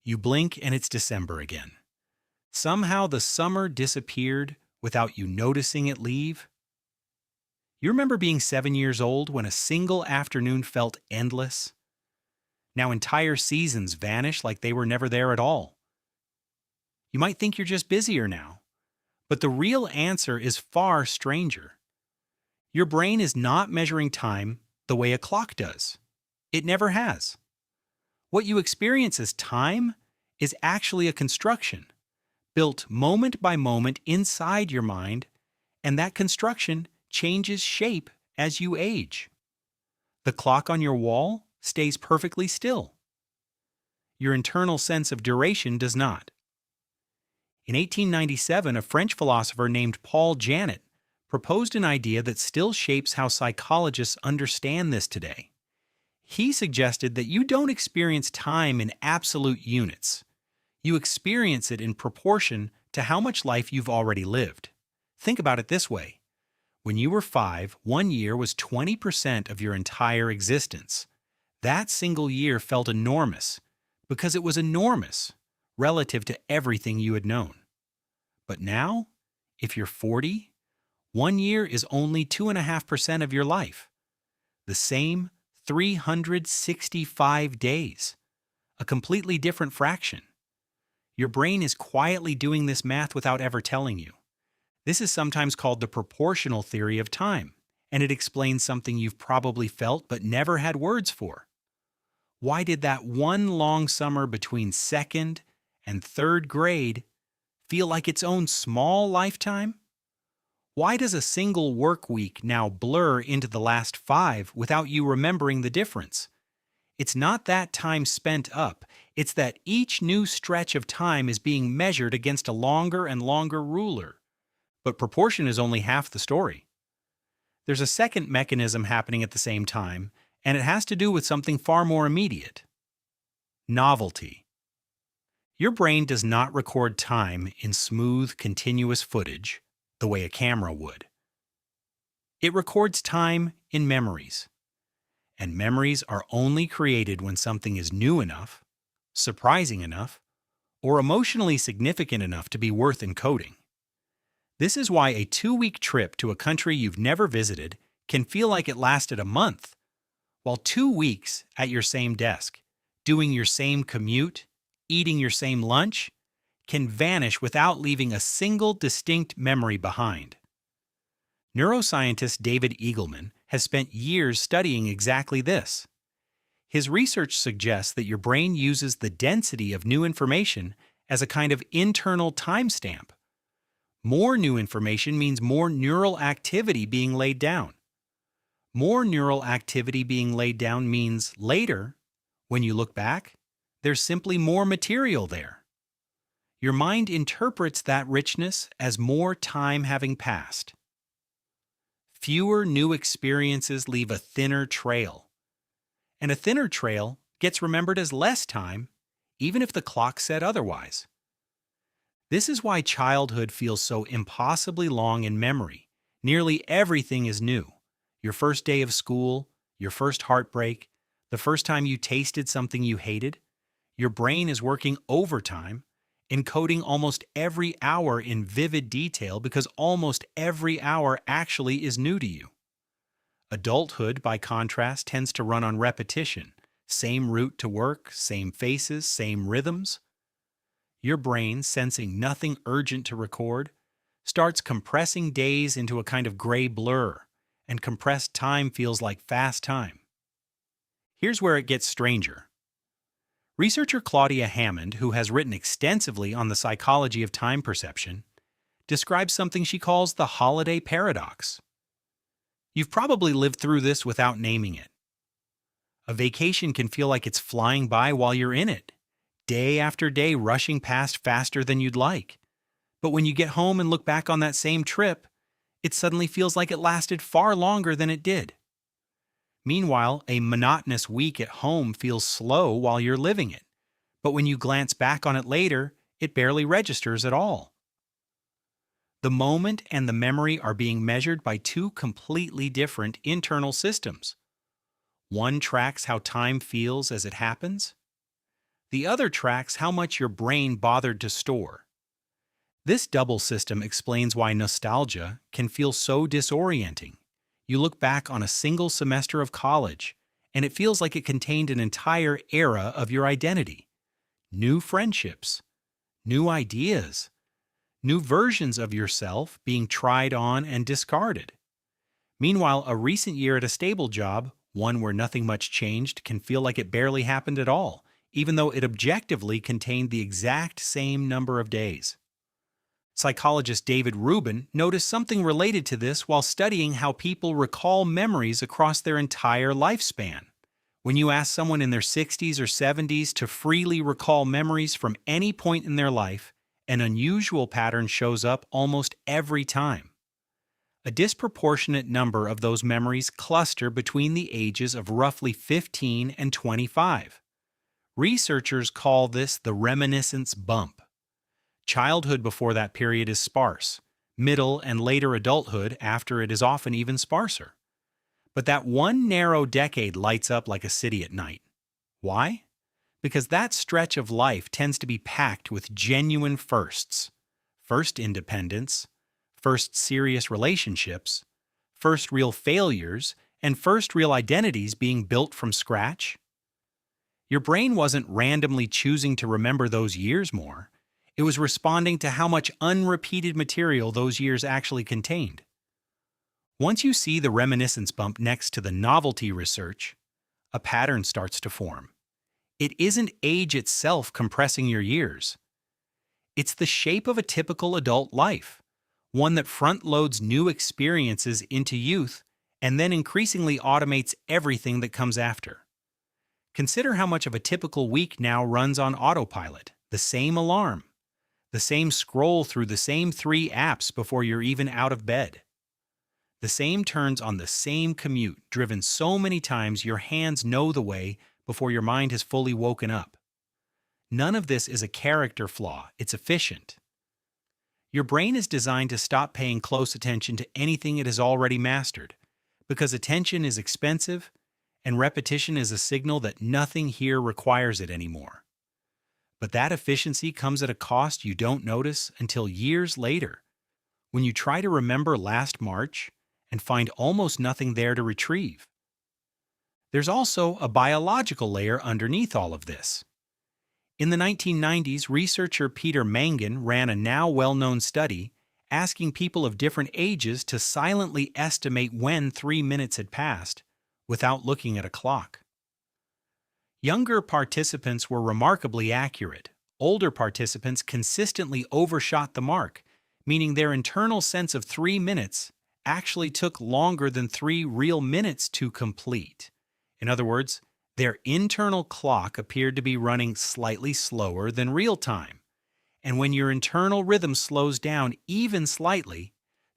You blink and it's December again. Somehow the summer disappeared without you noticing it leave. You remember being 7 years old when a single afternoon felt endless? Now entire seasons vanish like they were never there at all. You might think you're just busier now, but the real answer is far stranger. Your brain is not measuring time the way a clock does. It never has. What you experience as time is actually a construction, built moment by moment inside your mind, and that construction changes shape as you age. The clock on your wall stays perfectly still. Your internal sense of duration does not. In 1897, a French philosopher named Paul Janet proposed an idea that still shapes how psychologists understand this today. He suggested that you don't experience time in absolute units. You experience it in proportion to how much life you've already lived. Think about it this way. When you were 5, 1 year was 20% of your entire existence. That single year felt enormous because it was enormous relative to everything you had known. But now, if you're 40, 1 year is only 2.5% of your life. The same 365 days, a completely different fraction. Your brain is quietly doing this math without ever telling you. This is sometimes called the proportional theory of time, and it explains something you've probably felt but never had words for. Why did that one long summer between second and third grade feel like its own small lifetime? Why does a single work week now blur into the last 5 without you remembering the difference? It's not that time spent up, it's that each new stretch of time is being measured against a longer and longer ruler. But proportion is only half the story. There's a second mechanism happening at the same time, and it has to do with something far more immediate. Novelty. Your brain does not record time in smooth, continuous footage the way a camera would. It records time in memories. And memories are only created when something is new enough, surprising enough, or emotionally significant enough to be worth encoding. This is why a 2-week trip to a country you've never visited can feel like it lasted a month, while 2 weeks at your same desk, doing your same commute, eating your same lunch, can vanish without leaving a single distinct memory behind. Neuroscientist David Eagleman has spent years studying exactly this. His research suggests that your brain uses the density of new information as a kind of internal timestamp. More new information means more neural activity being laid down. More neural activity being laid down means later, when you look back, there's simply more material there. Your mind interprets that richness as more time having passed. Fewer new experiences leave a thinner trail. And a thinner trail gets remembered as less time, even if the clock said otherwise. This is why childhood feels so impossibly long in memory. Nearly everything is new. Your first day of school, your first heartbreak, the first time you tasted something you hated. Your brain is working overtime, encoding almost every hour in vivid detail because almost every hour actually is new to you. Adulthood, by contrast, tends to run on repetition. Same route to work, same faces, same rhythms. Your brain, sensing nothing urgent to record, starts compressing days into a kind of gray blur, and compressed time feels like fast time. Here's where it gets stranger. Researcher Claudia Hammond, who has written extensively on the psychology of time perception, describes something she calls the holiday paradox. You've probably lived through this without naming it. A vacation can feel like it's flying by while you're in it, day after day rushing past faster than you'd like. But when you get home and look back on that same trip, it suddenly feels like it lasted far longer than it did. Meanwhile, a monotonous week at home feels slow while you're living it, but when you glance back on it later, it barely registers at all. The moment and the memory are being measured by two completely different internal systems. One tracks how time feels as it happens. The other tracks how much your brain bothered to store. This double system explains why nostalgia can feel so disorienting. You look back on a single semester of college, and it feels like it contained an entire era of your identity. New friendships, new ideas, new versions of yourself being tried on and discarded. Meanwhile, a recent year at a stable job, one where nothing much changed, can feel like it barely happened at all, even though it objectively contained the exact same number of days. Psychologist David Rubin noticed something related to this while studying how people recall memories across their entire lifespan. When you ask someone in their 60s or 70s to freely recall memories from any point in their life, an unusual pattern shows up almost every time. A disproportionate number of those memories cluster between the ages of roughly 15 and 25. Researchers call this the reminiscence bump. Childhood before that period is sparse. Middle and later adulthood after it is often even sparser. But that one narrow decade lights up like a city at night. Why? Because that stretch of life tends to be packed with genuine firsts. First independence, first serious relationships, first real failures, and first real identities being built from scratch. Your brain wasn't randomly choosing to remember those years more. It was responding to how much unrepeated material those years actually contained. Once you see the reminiscence bump next to the novelty research, a pattern starts to form. It isn't age itself compressing your years. It's the shape of a typical adult life, one that front-loads new experiences into youth and then increasingly automates everything that comes after. Consider how much of a typical week now runs on autopilot, the same alarm, the same scroll through the same 3 apps before you're even out of bed. The same turns on the same commute, driven so many times your hands know the way before your mind has fully woken up. None of this is a character flaw, it's efficient. Your brain is designed to stop paying close attention to anything it has already mastered, because attention is expensive and repetition is a signal that nothing here requires it anymore. But that efficiency comes at a cost you don't notice until years later, when you try to remember last March and find almost nothing there to retrieve. There's also a biological layer underneath all of this. In the 1990s, researcher Peter Mangan ran a now well-known study asking people of different ages to silently estimate when 3 minutes had passed without looking at a clock. Younger participants were remarkably accurate. Older participants consistently overshot the mark, meaning their internal sense of 3 minutes actually took longer than 3 real minutes to complete. In other words, their internal clock appeared to be running slightly slower than real time. And when your internal rhythm slows down even slightly,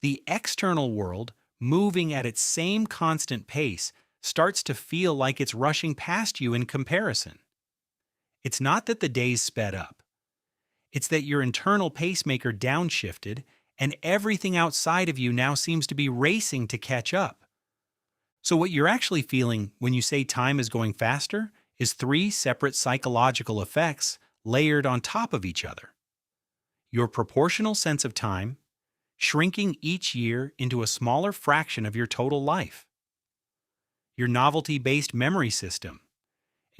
the external world, moving at its same constant pace, starts to feel like it's rushing past you in comparison. It's not that the days sped up. It's that your internal pacemaker downshifted and everything outside of you now seems to be racing to catch up. So what you're actually feeling when you say time is going faster is 3 separate psychological effects layered on top of each other. Your proportional sense of time, shrinking each year into a smaller fraction of your total life. Your novelty-based memory system,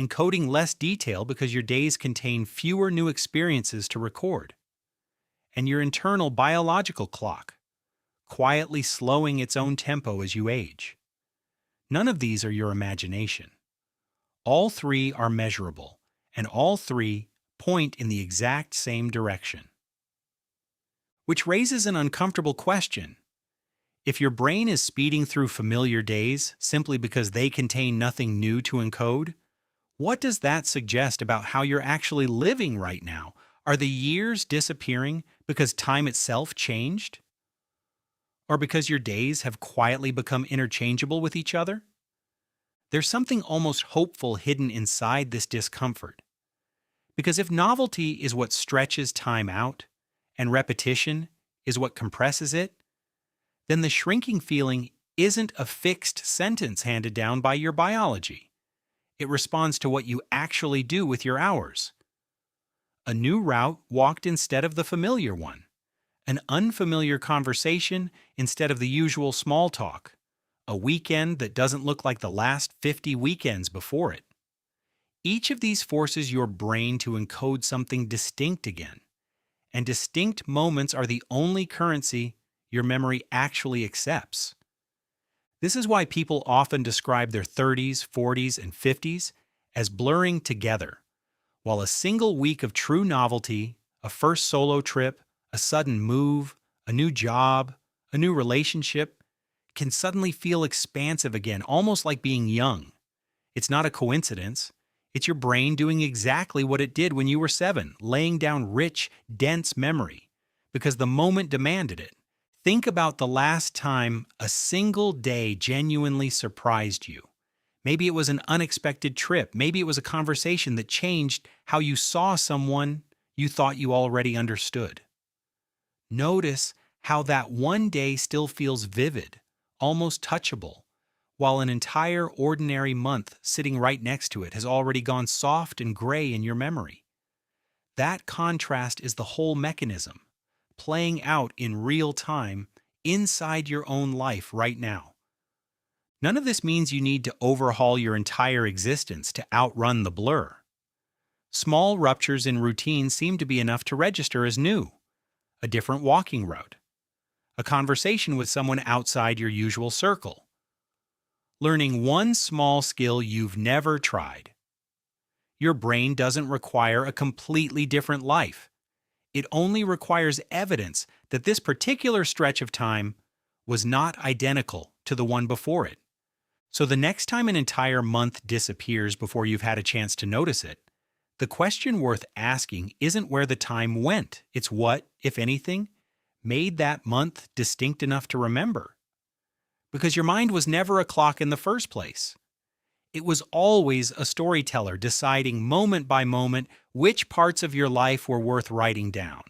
encoding less detail because your days contain fewer new experiences to record. And your internal biological clock, quietly slowing its own tempo as you age. None of these are your imagination. All 3 are measurable, and all 3 point in the exact same direction. Which raises an uncomfortable question. If your brain is speeding through familiar days simply because they contain nothing new to encode, what does that suggest about how you're actually living right now? Are the years disappearing because time itself changed? Or because your days have quietly become interchangeable with each other? There's something almost hopeful hidden inside this discomfort. Because if novelty is what stretches time out, and repetition is what compresses it, then the shrinking feeling isn't a fixed sentence handed down by your biology. It responds to what you actually do with your hours, A new route walked instead of the familiar one. An unfamiliar conversation instead of the usual small talk. A weekend that doesn't look like the last 50 weekends before it. Each of these forces your brain to encode something distinct again. And distinct moments are the only currency your memory actually accepts. This is why people often describe their 30s, 40s, and 50s as blurring together, while a single week of true novelty, a first solo trip, a sudden move, a new job, a new relationship, can suddenly feel expansive again, almost like being young. It's not a coincidence. It's your brain doing exactly what it did when you were 7, laying down rich, dense memory, because the moment demanded it. Think about the last time a single day genuinely surprised you. Maybe it was an unexpected trip. Maybe it was a conversation that changed how you saw someone you thought you already understood. Notice how that one day still feels vivid, almost touchable, while an entire ordinary month sitting right next to it has already gone soft and gray in your memory. That contrast is the whole mechanism, playing out in real time inside your own life right now. None of this means you need to overhaul your entire existence to outrun the blur. Small ruptures in routine seem to be enough to register as new. A different walking route, a conversation with someone outside your usual circle, learning one small skill you've never tried. Your brain doesn't require a completely different life. It only requires evidence that this particular stretch of time was not identical to the one before it. So the next time an entire month disappears before you've had a chance to notice it, the question worth asking isn't where the time went, it's what, if anything, made that month distinct enough to remember. Because your mind was never a clock in the first place. It was always a storyteller deciding moment by moment which parts of your life were worth writing down.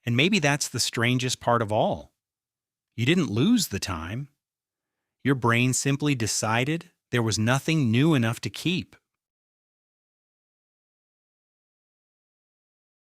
And maybe that's the strangest part of all. You didn't lose the time. Your brain simply decided there was nothing new enough to keep.